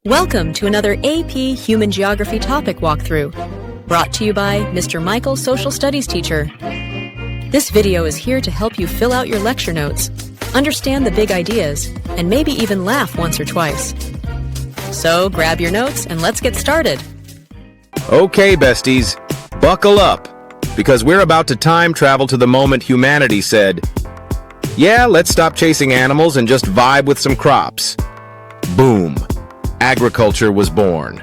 Welcome to another AP Human Geography topic walkthrough, brought to you by Mr. Michael, Social Studies teacher. This video is here to help you fill out your lecture notes, understand the big ideas, and maybe even laugh once or twice. So grab your notes and let's get started. Okay, besties, buckle up, because we're about to time travel to the moment humanity said, yeah, let's stop chasing animals and just vibe with some crops. Boom. Agriculture was born.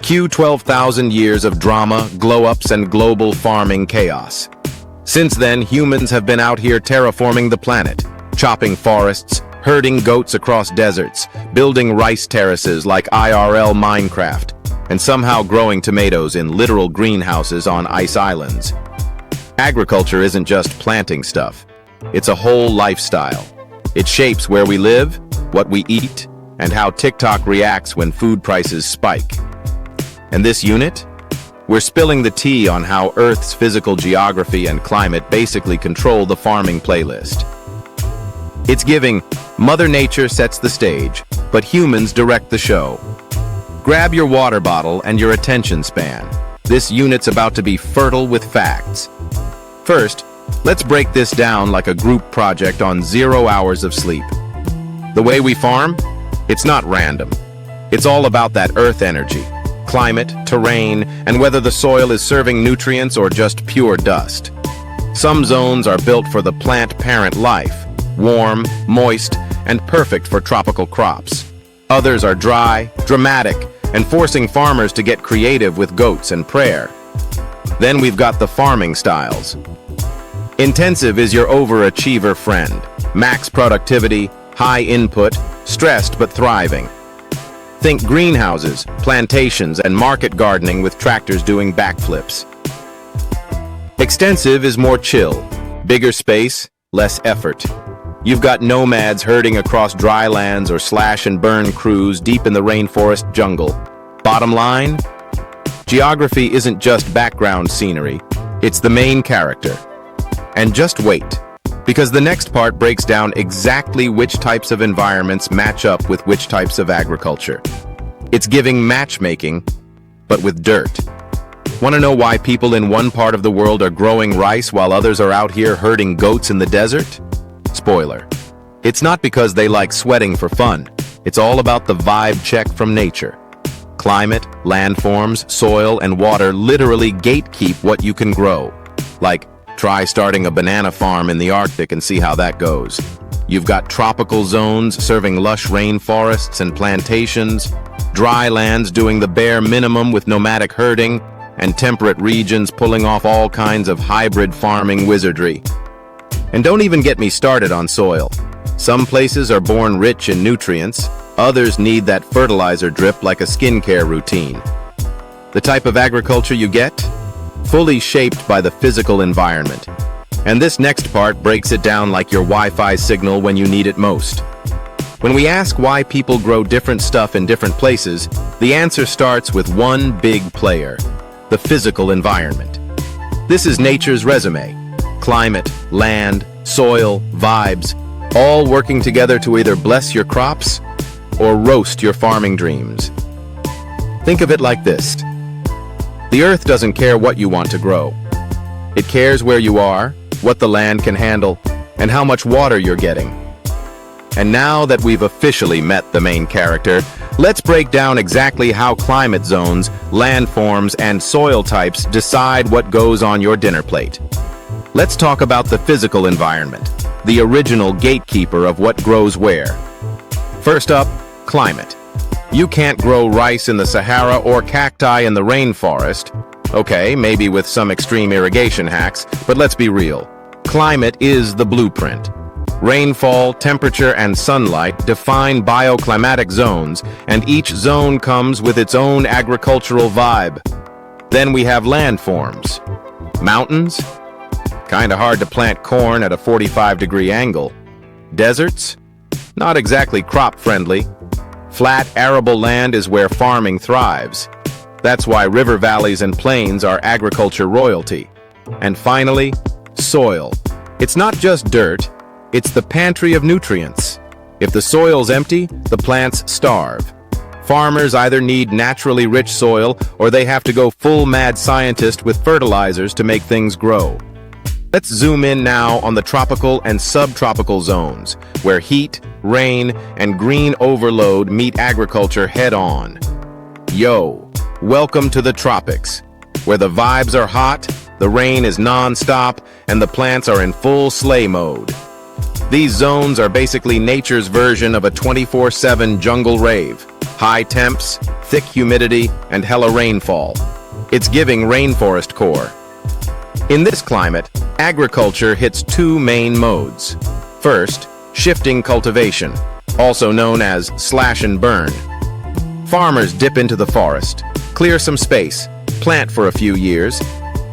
Cue 12,000 years of drama, glow-ups, and global farming chaos. Since then, humans have been out here terraforming the planet, chopping forests, herding goats across deserts, building rice terraces like IRL Minecraft, and somehow growing tomatoes in literal greenhouses on ice islands. Agriculture isn't just planting stuff. It's a whole lifestyle. It shapes where we live, what we eat, and how TikTok reacts when food prices spike. And this unit? We're spilling the tea on how Earth's physical geography and climate basically control the farming playlist. It's giving Mother Nature sets the stage, but humans direct the show. Grab your water bottle and your attention span. This unit's about to be fertile with facts. First, let's break this down like a group project on 0 hours of sleep. The way we farm? It's not random. It's all about that earth energy, climate, terrain, and whether the soil is serving nutrients or just pure dust. Some zones are built for the plant parent life, warm, moist, and perfect for tropical crops. Others are dry, dramatic, and forcing farmers to get creative with goats and prayer. Then we've got the farming styles. Intensive is your overachiever friend. Max productivity, high input, stressed but thriving. Think greenhouses, plantations, and market gardening with tractors doing backflips. Extensive is more chill. Bigger space, less effort. You've got nomads herding across dry lands or slash and burn crews deep in the rainforest jungle. Bottom line? Geography isn't just background scenery, it's the main character. And just wait, because the next part breaks down exactly which types of environments match up with which types of agriculture. It's giving matchmaking, but with dirt. Want to know why people in one part of the world are growing rice while others are out here herding goats in the desert? Spoiler. It's not because they like sweating for fun. It's all about the vibe check from nature. Climate, landforms, soil, and water literally gatekeep what you can grow. Like, try starting a banana farm in the Arctic and see how that goes. You've got tropical zones serving lush rainforests and plantations, dry lands doing the bare minimum with nomadic herding, and temperate regions pulling off all kinds of hybrid farming wizardry. And don't even get me started on soil. Some places are born rich in nutrients, others need that fertilizer drip like a skincare routine. The type of agriculture you get? Fully shaped by the physical environment. And this next part breaks it down like your Wi-Fi signal when you need it most. When we ask why people grow different stuff in different places, the answer starts with one big player: the physical environment. This is nature's resume. Climate, land, soil, vibes, all working together to either bless your crops or roast your farming dreams. Think of it like this. The earth doesn't care what you want to grow. It cares where you are, what the land can handle, and how much water you're getting. And now that we've officially met the main character, let's break down exactly how climate zones, landforms, and soil types decide what goes on your dinner plate. Let's talk about the physical environment, the original gatekeeper of what grows where. First up, climate. You can't grow rice in the Sahara or cacti in the rainforest. Okay, maybe with some extreme irrigation hacks, but let's be real. Climate is the blueprint. Rainfall, temperature, and sunlight define bioclimatic zones, and each zone comes with its own agricultural vibe. Then we have landforms. Mountains? Kinda hard to plant corn at a 45-degree angle. Deserts? Not exactly crop-friendly. Flat, arable land is where farming thrives. That's why river valleys and plains are agriculture royalty. And finally, soil. It's not just dirt, it's the pantry of nutrients. If the soil's empty, the plants starve. Farmers either need naturally rich soil or they have to go full mad scientist with fertilizers to make things grow. Let's zoom in now on the tropical and subtropical zones, where heat, rain, and green overload meet agriculture head-on. Yo, welcome to the tropics, where the vibes are hot, the rain is non-stop, and the plants are in full sleigh mode. These zones are basically nature's version of a 24/7 jungle rave. High temps, thick humidity, and hella rainfall. It's giving rainforest core. In this climate, agriculture hits two main modes. First, shifting cultivation, also known as slash and burn. Farmers dip into the forest, clear some space, plant for a few years,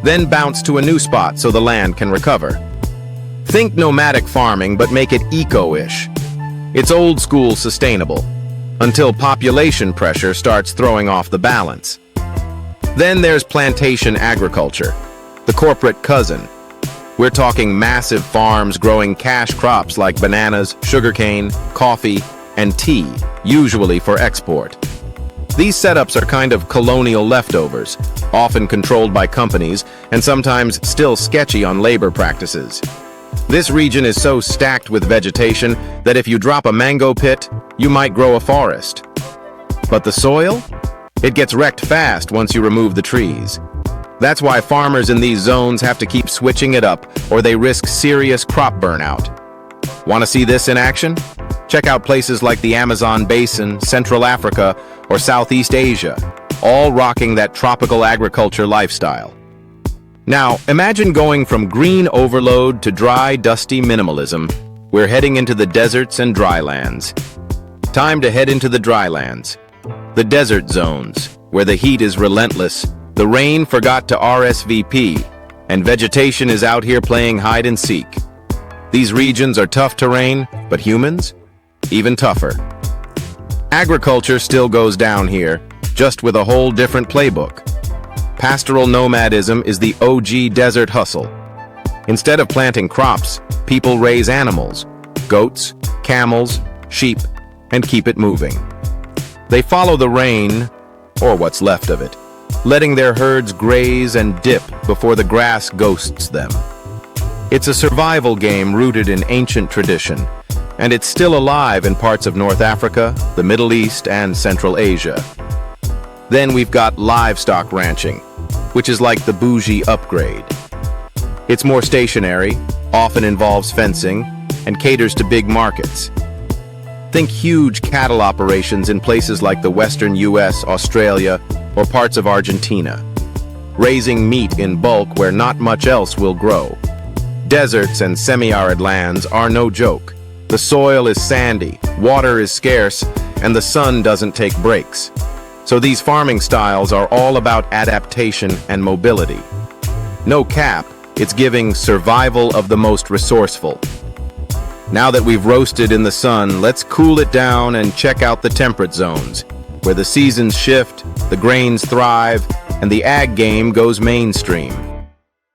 then bounce to a new spot so the land can recover. Think nomadic farming, but make it eco-ish. It's old-school sustainable, until population pressure starts throwing off the balance. Then there's plantation agriculture, the corporate cousin. We're talking massive farms growing cash crops like bananas, sugarcane, coffee, and tea, usually for export. These setups are kind of colonial leftovers, often controlled by companies and sometimes still sketchy on labor practices. This region is so stacked with vegetation that if you drop a mango pit, you might grow a forest. But the soil? It gets wrecked fast once you remove the trees. That's why farmers in these zones have to keep switching it up, or they risk serious crop burnout. Want to see this in action? Check out places like the Amazon Basin, Central Africa, or Southeast Asia, all rocking that tropical agriculture lifestyle. Now, imagine going from green overload to dry, dusty minimalism. We're heading into the deserts and drylands. Time to head into the drylands. The desert zones, where the heat is relentless, the rain forgot to RSVP, and vegetation is out here playing hide and seek. These regions are tough terrain, but humans? Even tougher. Agriculture still goes down here, just with a whole different playbook. Pastoral nomadism is the OG desert hustle. Instead of planting crops, people raise animals, goats, camels, sheep, and keep it moving. They follow the rain, or what's left of it, letting their herds graze and dip before the grass ghosts them. It's a survival game rooted in ancient tradition, and it's still alive in parts of North Africa, the Middle East, and Central Asia. Then we've got livestock ranching, which is like the bougie upgrade. It's more stationary, often involves fencing, and caters to big markets. Think huge cattle operations in places like the western US, Australia, or parts of Argentina, raising meat in bulk where not much else will grow. Deserts and semi-arid lands are no joke. The soil is sandy, water is scarce, and the sun doesn't take breaks. So these farming styles are all about adaptation and mobility. No cap, it's giving survival of the most resourceful. Now that we've roasted in the sun, let's cool it down and check out the temperate zones, where the seasons shift, the grains thrive, and the ag game goes mainstream.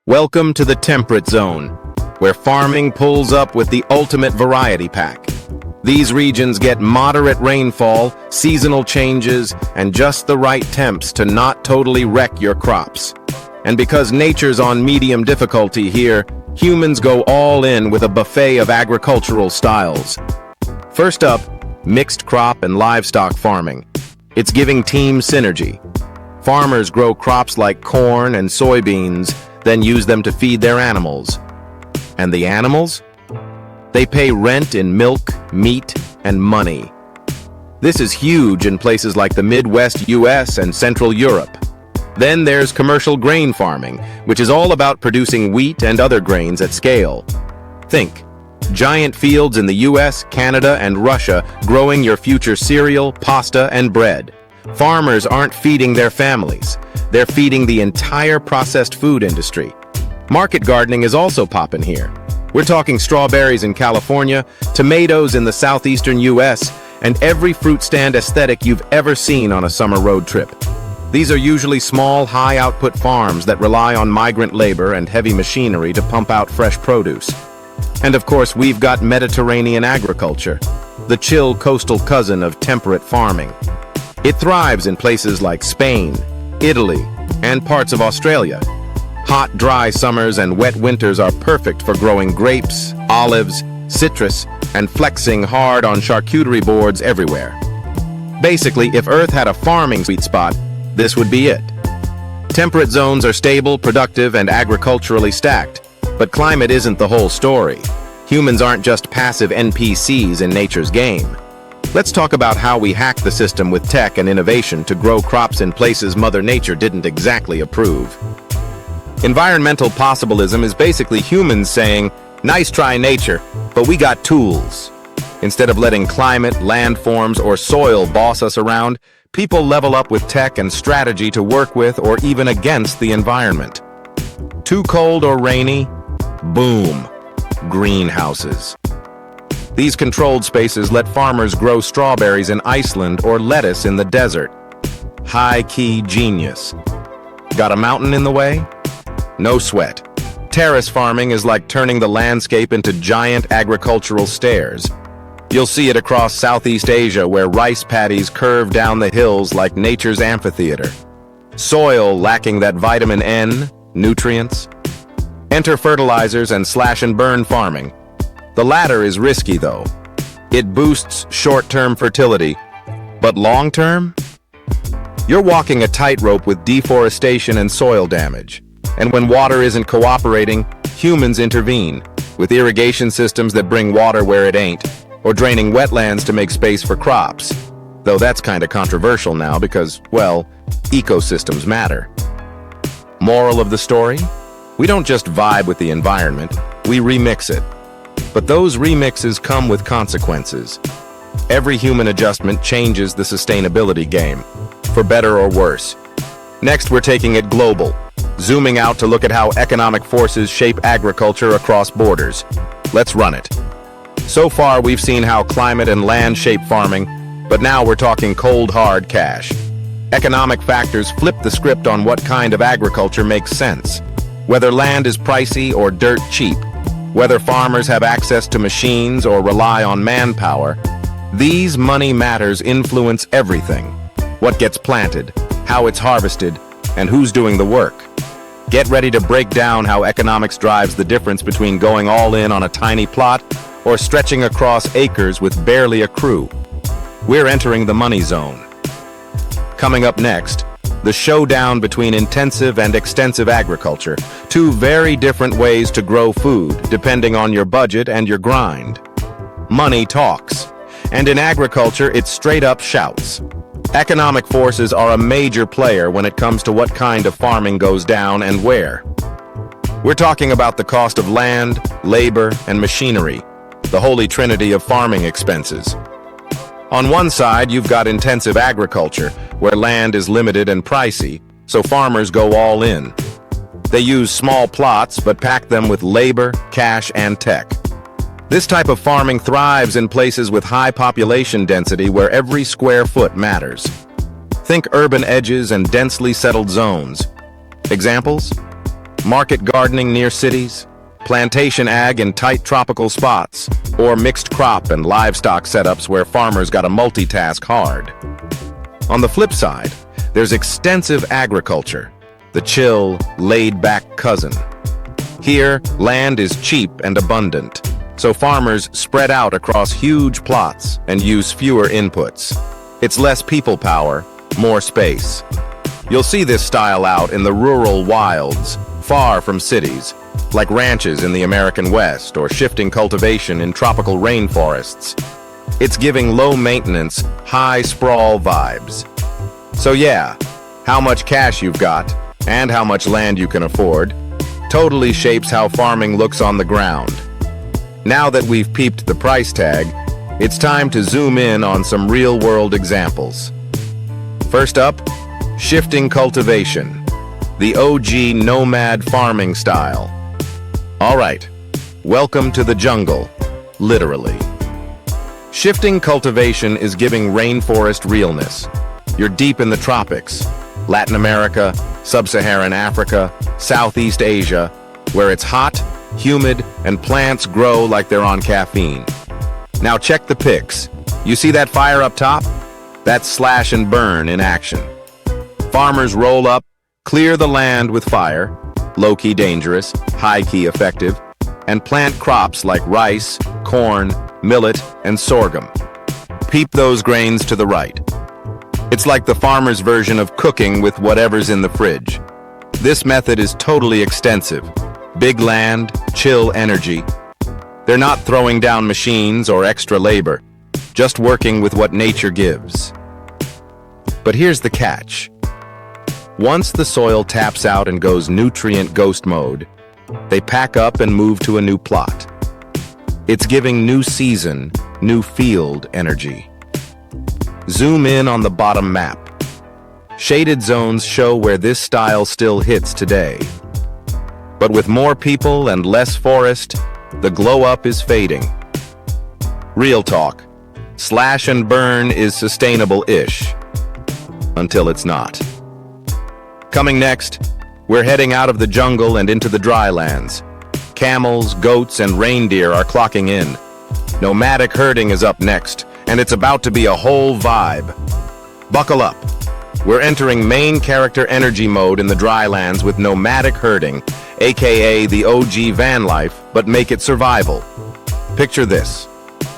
Welcome to the temperate zone, where farming pulls up with the ultimate variety pack. These regions get moderate rainfall, seasonal changes, and just the right temps to not totally wreck your crops. And because nature's on medium difficulty here, humans go all in with a buffet of agricultural styles. First up, mixed crop and livestock farming. It's giving team synergy. Farmers grow crops like corn and soybeans, then use them to feed their animals. And the animals? They pay rent in milk, meat, and money. This is huge in places like the Midwest US and Central Europe. Then there's commercial grain farming, which is all about producing wheat and other grains at scale. Think, giant fields in the US, Canada, and Russia growing your future cereal, pasta, and bread. Farmers aren't feeding their families. They're feeding the entire processed food industry. Market gardening is also popping here. We're talking strawberries in California, tomatoes in the southeastern US, and every fruit stand aesthetic you've ever seen on a summer road trip. These are usually small, high-output farms that rely on migrant labor and heavy machinery to pump out fresh produce. And of course, we've got Mediterranean agriculture, the chill coastal cousin of temperate farming. It thrives in places like Spain, Italy, and parts of Australia. Hot, dry summers and wet winters are perfect for growing grapes, olives, citrus, and flexing hard on charcuterie boards everywhere. Basically, if Earth had a farming sweet spot, this would be it. Temperate zones are stable, productive, and agriculturally stacked, but climate isn't the whole story. Humans aren't just passive NPCs in nature's game. Let's talk about how we hack the system with tech and innovation to grow crops in places Mother Nature didn't exactly approve. Environmental possibilism is basically humans saying, "Nice try, nature, but we got tools." Instead of letting climate, landforms, or soil boss us around, people level up with tech and strategy to work with or even against the environment. Too cold or rainy? Boom. Greenhouses. These controlled spaces let farmers grow strawberries in Iceland or lettuce in the desert. High-key genius. Got a mountain in the way? No sweat. Terrace farming is like turning the landscape into giant agricultural stairs. You'll see it across Southeast Asia where rice paddies curve down the hills like nature's amphitheater. Soil lacking that vitamin N, nutrients. Enter fertilizers and slash-and-burn farming. The latter is risky though. It boosts short-term fertility, but long-term? You're walking a tightrope with deforestation and soil damage. And when water isn't cooperating, humans intervene, with irrigation systems that bring water where it ain't, or draining wetlands to make space for crops. Though that's kinda controversial now because, well, ecosystems matter. Moral of the story? We don't just vibe with the environment, we remix it. But those remixes come with consequences. Every human adjustment changes the sustainability game, for better or worse. Next, we're taking it global, zooming out to look at how economic forces shape agriculture across borders. Let's run it. So far, we've seen how climate and land shape farming, but now we're talking cold, hard cash. Economic factors flip the script on what kind of agriculture makes sense. Whether land is pricey or dirt cheap, whether farmers have access to machines or rely on manpower, these money matters influence everything. What gets planted, how it's harvested, and who's doing the work. Get ready to break down how economics drives the difference between going all in on a tiny plot or stretching across acres with barely a crew. We're entering the money zone. Coming up next, the showdown between intensive and extensive agriculture, two very different ways to grow food depending on your budget and your grind. Money talks, and in agriculture it straight up shouts. Economic forces are a major player when it comes to what kind of farming goes down and where. We're talking about the cost of land, labor, and machinery, the holy trinity of farming expenses. On one side, you've got intensive agriculture, where land is limited and pricey, so farmers go all in. They use small plots, but pack them with labor, cash, and tech. This type of farming thrives in places with high population density where every square foot matters. Think urban edges and densely settled zones. Examples? Market gardening near cities, plantation ag in tight tropical spots, or mixed crop and livestock setups where farmers gotta multitask hard. On the flip side, there's extensive agriculture, the chill, laid-back cousin. Here, land is cheap and abundant, so farmers spread out across huge plots and use fewer inputs. It's less people power, more space. You'll see this style out in the rural wilds, far from cities, like ranches in the American West or shifting cultivation in tropical rainforests. It's giving low-maintenance, high-sprawl vibes. So yeah, how much cash you've got, and how much land you can afford, totally shapes how farming looks on the ground. Now that we've peeped the price tag, it's time to zoom in on some real-world examples. First up, shifting cultivation, the OG nomad farming style. All right, welcome to the jungle, literally. Shifting cultivation is giving rainforest realness. You're deep in the tropics, Latin America, Sub-Saharan Africa, Southeast Asia, where it's hot, humid, and plants grow like they're on caffeine. Now check the pics. You see that fire up top? That's slash and burn in action. Farmers roll up, clear the land with fire, low-key dangerous, high-key effective, and plant crops like rice, corn, millet, and sorghum. Peep those grains to the right. It's like the farmer's version of cooking with whatever's in the fridge. This method is totally extensive. Big land, chill energy. They're not throwing down machines or extra labor, just working with what nature gives. But here's the catch. Once the soil taps out and goes nutrient ghost mode, they pack up and move to a new plot. It's giving new season, new field energy. Zoom in on the bottom map. Shaded zones show where this style still hits today. But with more people and less forest, the glow-up is fading. Real talk, slash and burn is sustainable-ish. Until it's not. Coming next, we're heading out of the jungle and into the drylands. Camels, goats, and reindeer are clocking in. Nomadic herding is up next, and it's about to be a whole vibe. Buckle up. We're entering main character energy mode in the drylands with nomadic herding, aka the OG van life, but make it survival. Picture this.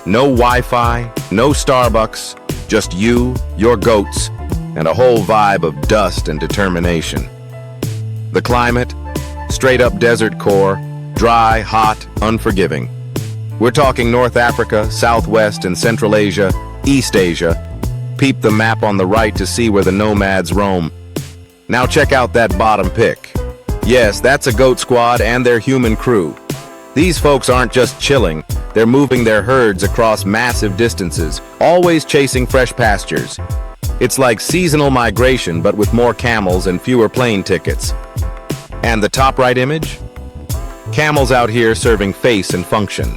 No Wi-Fi, no Starbucks, just you, your goats, and a whole vibe of dust and determination. The climate, straight up desert core, dry, hot, unforgiving. We're talking North Africa, Southwest and Central Asia, East Asia. Peep the map on the right to see where the nomads roam. Now check out that bottom pic. Yes, that's a goat squad and their human crew. These folks aren't just chilling, they're moving their herds across massive distances, always chasing fresh pastures. It's like seasonal migration, but with more camels and fewer plane tickets. And the top right image? Camels out here serving face and function.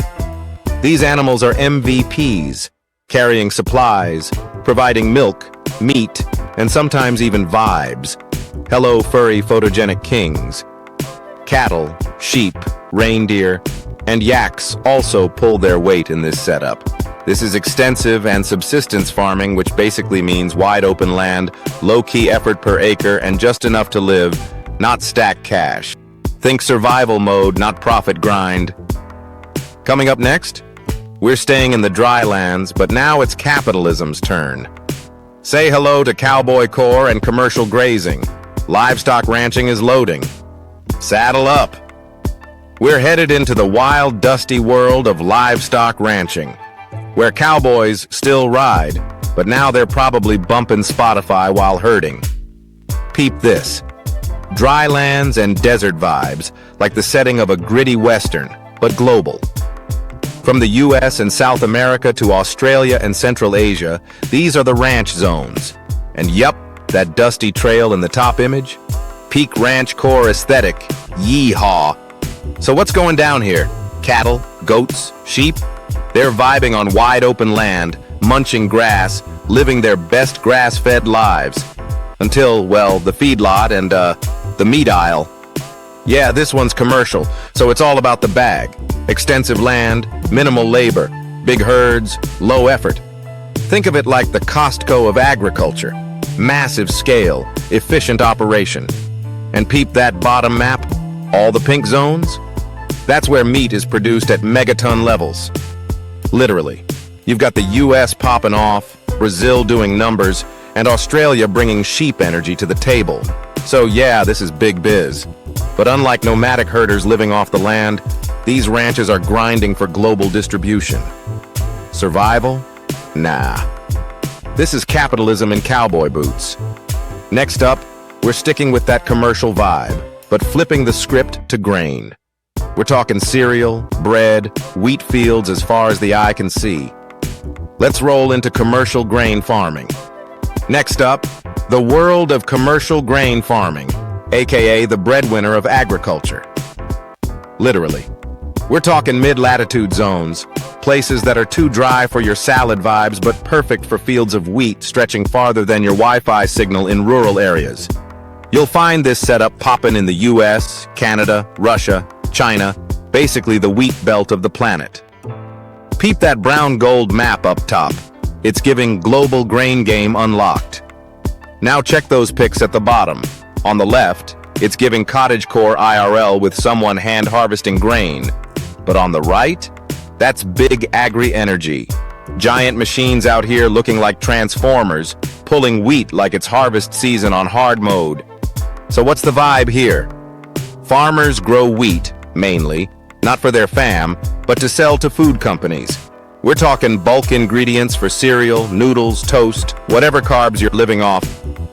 These animals are MVPs, carrying supplies, providing milk, meat, and sometimes even vibes. Hello, furry, photogenic kings. Cattle, sheep, reindeer, and yaks also pull their weight in this setup. This is extensive and subsistence farming, which basically means wide open land, low-key effort per acre, and just enough to live, not stack cash. Think survival mode, not profit grind. Coming up next, we're staying in the drylands, but now it's capitalism's turn. Say hello to cowboy core and commercial grazing. Livestock ranching is loading. Saddle up. We're headed into the wild, dusty world of livestock ranching, where cowboys still ride, but now they're probably bumping Spotify while herding. Peep this. Drylands and desert vibes, like the setting of a gritty western, but global. From the US and South America to Australia and Central Asia, these are the ranch zones. And yup, that dusty trail in the top image? Peak ranch core aesthetic, yeehaw. So what's going down here? Cattle, goats, sheep? They're vibing on wide open land, munching grass, living their best grass-fed lives. Until, well, the feedlot and, the meat aisle. Yeah, this one's commercial, so it's all about the bag. Extensive land, minimal labor, big herds, low effort. Think of it like the Costco of agriculture. Massive scale, efficient operation. And peep that bottom map, all the pink zones? That's where meat is produced at megaton levels. Literally. You've got the US popping off, Brazil doing numbers, and Australia bringing sheep energy to the table. So yeah, this is big biz. But unlike nomadic herders living off the land, these ranches are grinding for global distribution. Survival? Nah. This is capitalism in cowboy boots. Next up, we're sticking with that commercial vibe, but flipping the script to grain. We're talking cereal, bread, wheat fields as far as the eye can see. Let's roll into commercial grain farming. Next up, the world of commercial grain farming, aka the breadwinner of agriculture. Literally. We're talking mid-latitude zones, places that are too dry for your salad vibes but perfect for fields of wheat stretching farther than your Wi-Fi signal in rural areas. You'll find this setup popping in the US, Canada, Russia, China, basically the wheat belt of the planet. Peep that brown gold map up top. It's giving global grain game unlocked. Now check those pics at the bottom. On the left, it's giving cottagecore IRL with someone hand harvesting grain. But on the right, that's big agri-energy. Giant machines out here looking like transformers, pulling wheat like it's harvest season on hard mode. So what's the vibe here? Farmers grow wheat, mainly, not for their fam, but to sell to food companies. We're talking bulk ingredients for cereal, noodles, toast, whatever carbs you're living off.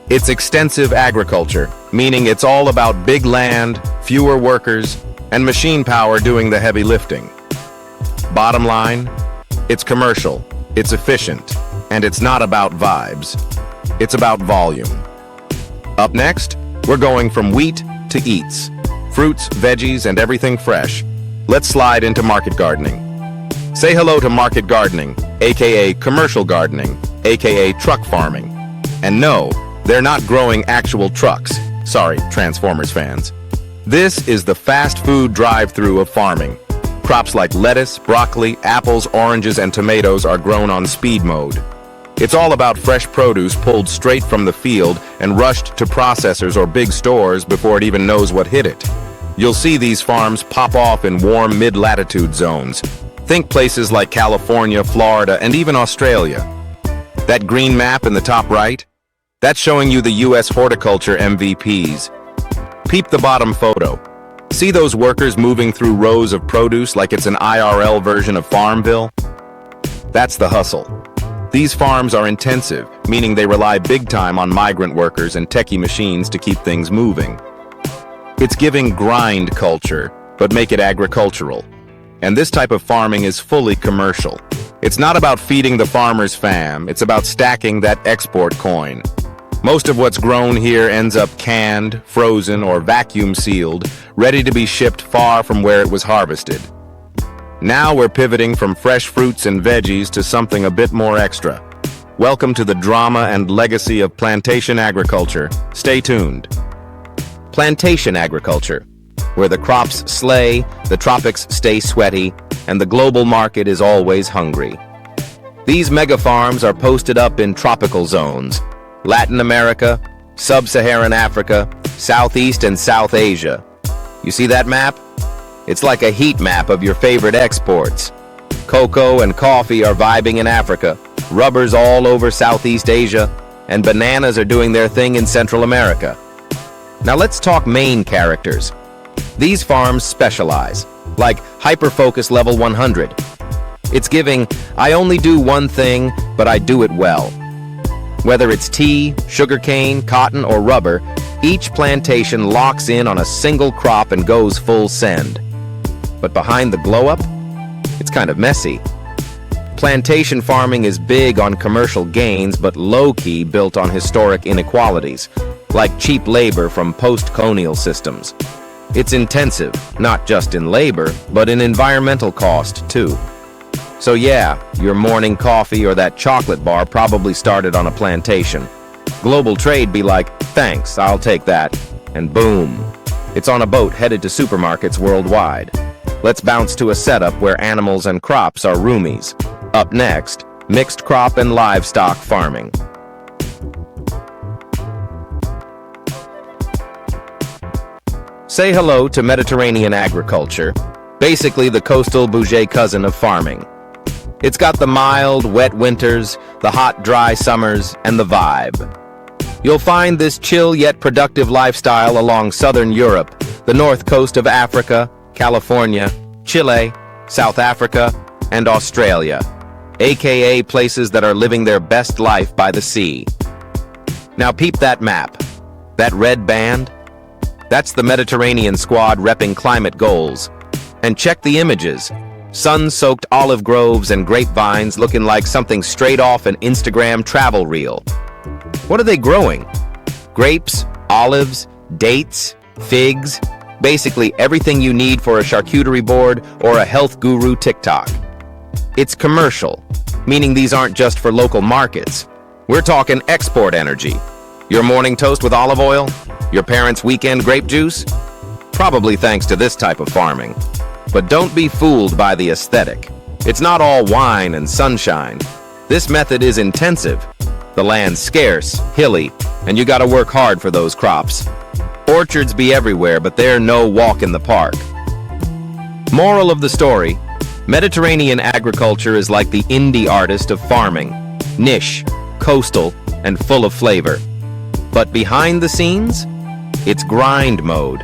It's extensive agriculture, meaning it's all about big land, fewer workers, and machine power doing the heavy lifting. Bottom line, it's commercial, it's efficient, and it's not about vibes. It's about volume. Up next, we're going from wheat to eats. Fruits, veggies, and everything fresh. Let's slide into market gardening. Say hello to market gardening, aka commercial gardening, aka truck farming. And no, they're not growing actual trucks. Sorry, Transformers fans. This is the fast food drive-through of farming. Crops like lettuce, broccoli, apples, oranges, and tomatoes are grown on speed mode. It's all about fresh produce pulled straight from the field and rushed to processors or big stores before it even knows what hit it. You'll see these farms pop off in warm mid-latitude zones. Think places like California, Florida, and even Australia. That green map in the top right? That's showing you the US horticulture MVPs. Peep the bottom photo. See those workers moving through rows of produce like it's an IRL version of Farmville? That's the hustle. These farms are intensive, meaning they rely big time on migrant workers and techie machines to keep things moving. It's giving grind culture, but make it agricultural. And this type of farming is fully commercial. It's not about feeding the farmer's fam, it's about stacking that export coin. Most of what's grown here ends up canned, frozen, or vacuum sealed, ready to be shipped far from where it was harvested. Now we're pivoting from fresh fruits and veggies to something a bit more extra. Welcome to the drama and legacy of plantation agriculture. Stay tuned. Plantation agriculture, where the crops slay, the tropics stay sweaty, and the global market is always hungry. These mega farms are posted up in tropical zones: Latin America, Sub-Saharan Africa, Southeast and South Asia. You see that map? It's like a heat map of your favorite exports. Cocoa and coffee are vibing in Africa, rubber's all over Southeast Asia, and bananas are doing their thing in Central America. Now let's talk main characters. These farms specialize, like Hyperfocus Level 100. It's giving, I only do one thing, but I do it well. Whether it's tea, sugarcane, cotton, or rubber, each plantation locks in on a single crop and goes full send. But behind the glow-up, it's kind of messy. Plantation farming is big on commercial gains, but low-key built on historic inequalities, like cheap labor from post-colonial systems. It's intensive, not just in labor, but in environmental cost, too. So yeah, your morning coffee or that chocolate bar probably started on a plantation. Global trade be like, thanks, I'll take that. And boom, it's on a boat headed to supermarkets worldwide. Let's bounce to a setup where animals and crops are roomies. Up next, mixed crop and livestock farming. Say hello to Mediterranean agriculture, basically the coastal bougie cousin of farming. It's got the mild, wet winters, the hot, dry summers, and the vibe. You'll find this chill yet productive lifestyle along southern Europe, the north coast of Africa, California, Chile, South Africa, and Australia, aka places that are living their best life by the sea. Now peep that map. That red band? That's the Mediterranean squad repping climate goals. And check the images. Sun-soaked olive groves and grapevines looking like something straight off an Instagram travel reel. What are they growing? Grapes, olives, dates, figs, basically everything you need for a charcuterie board or a health guru TikTok. It's commercial, meaning these aren't just for local markets. We're talking export energy. Your morning toast with olive oil? Your parents' weekend grape juice? Probably thanks to this type of farming. But don't be fooled by the aesthetic. It's not all wine and sunshine. This method is intensive. The land's scarce, hilly, and you gotta work hard for those crops. Orchards be everywhere, but they're no walk in the park. Moral of the story: Mediterranean agriculture is like the indie artist of farming. Niche, coastal, and full of flavor. But behind the scenes, it's grind mode.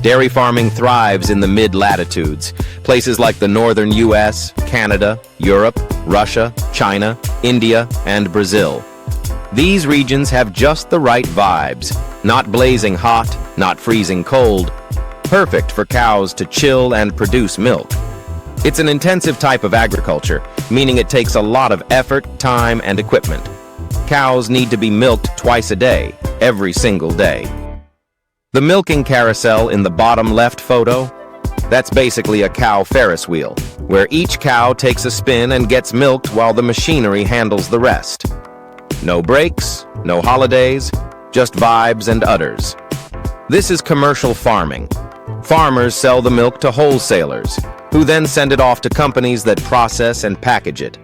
Dairy farming thrives in the mid-latitudes, places like the northern US, Canada, Europe, Russia, China, India, and Brazil. These regions have just the right vibes, not blazing hot, not freezing cold, perfect for cows to chill and produce milk. It's an intensive type of agriculture, meaning it takes a lot of effort, time, and equipment. Cows need to be milked twice a day, every single day. The milking carousel in the bottom left photo, that's basically a cow Ferris wheel, where each cow takes a spin and gets milked while the machinery handles the rest. No breaks, no holidays, just vibes and udders. This is commercial farming. Farmers sell the milk to wholesalers, who then send it off to companies that process and package it.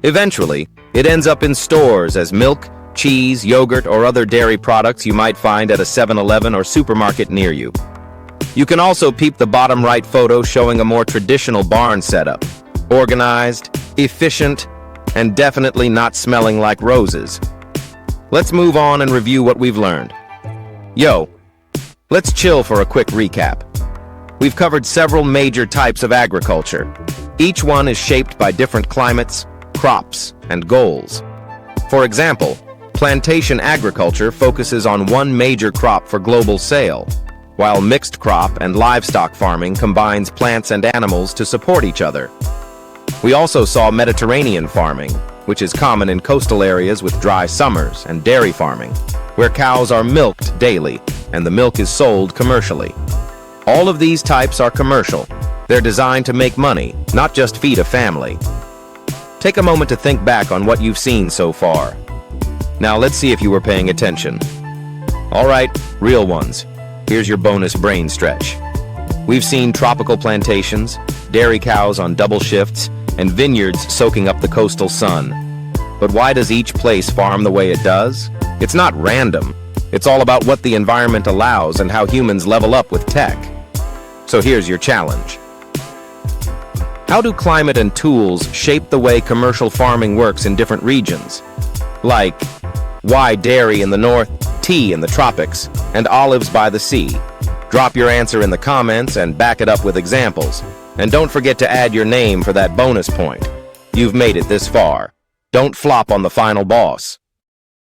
Eventually, it ends up in stores as milk, cheese, yogurt, or other dairy products you might find at a 7-Eleven or supermarket near you. You can also peep the bottom right photo showing a more traditional barn setup. Organized, efficient, and definitely not smelling like roses. Let's move on and review what we've learned. Yo, let's chill for a quick recap. We've covered several major types of agriculture. Each one is shaped by different climates, crops, and goals. For example, plantation agriculture focuses on one major crop for global sale, while mixed crop and livestock farming combines plants and animals to support each other. We also saw Mediterranean farming, which is common in coastal areas with dry summers, and dairy farming, where cows are milked daily and the milk is sold commercially. All of these types are commercial. They're designed to make money, not just feed a family. Take a moment to think back on what you've seen so far. Now let's see if you were paying attention. All right, real ones. Here's your bonus brain stretch. We've seen tropical plantations, dairy cows on double shifts, and vineyards soaking up the coastal sun. But why does each place farm the way it does? It's not random. It's all about what the environment allows and how humans level up with tech. So here's your challenge. How do climate and tools shape the way commercial farming works in different regions? Like, why dairy in the north, tea in the tropics, and olives by the sea? Drop your answer in the comments and back it up with examples. And don't forget to add your name for that bonus point. You've made it this far. Don't flop on the final boss.